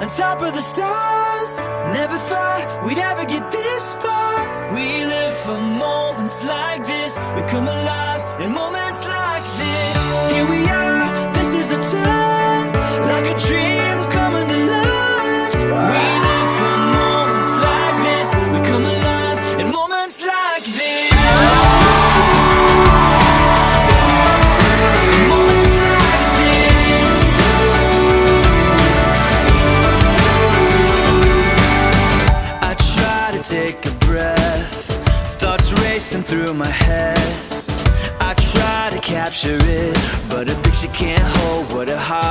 on top of the stars. Never thought we'd ever get this far. We live for moments like this. We come alive in moments like this. Here we are, this is a time, like a dream coming to life. We live for moments like this. We come alive in moments like this. Moments like this. I try to take a breath, thoughts racing through my head. I try to capture it, but a picture can't hold what a heart